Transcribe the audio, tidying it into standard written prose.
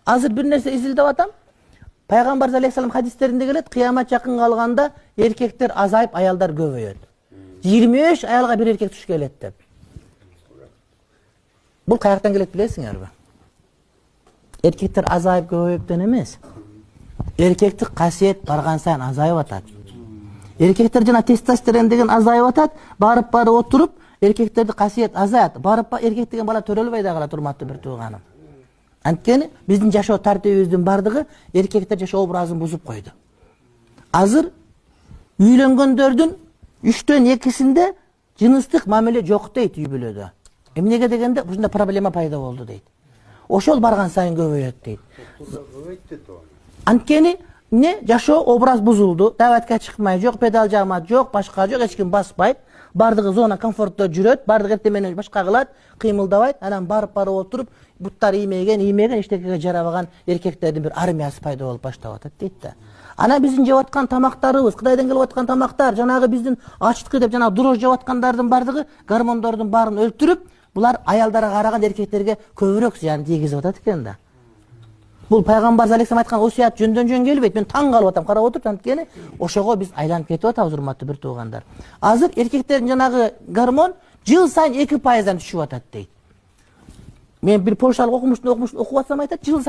Азыр бир нерсе изилдеп атам. Пайгамбар алейхиссалам хадистеринде келет, кыямат жакын калганда эркектер азайып, аялдар көбөйөт. 23 аялга бир эркек туш келет деп. Бул каяктан келет билесиңерби? Эркектер азайып көбөйөптөн эмес. Эркектик касиет барган сайын азайып атат. Эркектер жана тестостерон деген азайып атат, барып отуруп, эркектерди касиет азаят. Барып эркек деген бала төрөлбөй да калат, урматтуу бир тууганым. Анткени биздин жашоо тартибибиздин бардыгы эркектер жашоо образын бузуп койду. Азыр үйлөнгөндөрдүн 3төн 2синде жыныстык мамиле жок дейт үй бүлөдө. Эмнеге дегенде ушундай проблема пайда болду дейт. Ошол барган сайын көбөйөт дейт. Анткени жашоо образ бузулду, даватка чыкмай, жок педал жагмат, жок башка жок, эч ким баспайт. Бардыгы зона комфортто жүрөт, бардыгы эртең менен башка кылат, кыймылдабайт, анан барып отуруп, буттар иймеген, эчтекеге жарабаган эркектердин бир армиясы пайда болуп баштап атат дейт да. Ана биздин жеп аткан тамактарыбыз, Кытайдан келип аткан тамактар, жанагы биздин ачтыкы деп жанагы дрож жеп аткандардын бардыгы гормондордун баарын өлтүрүп, булар аялдарга караган эркектерге көбүрөөк зыян тийгизип атат экен да. Бул пайгамбар алейхиссалам айткан осуят жөндөн келбейт. Мен таң калып атам, карап отуруп, анткени ошого биз айланып кетип атабыз, урматтуу бир туугандар. Азыр эркектердин жанагы гормон жыл сайын 2%дан түшүп атат дейт. Мен бир полшалык окумуштун окуп атсам айтат, жыл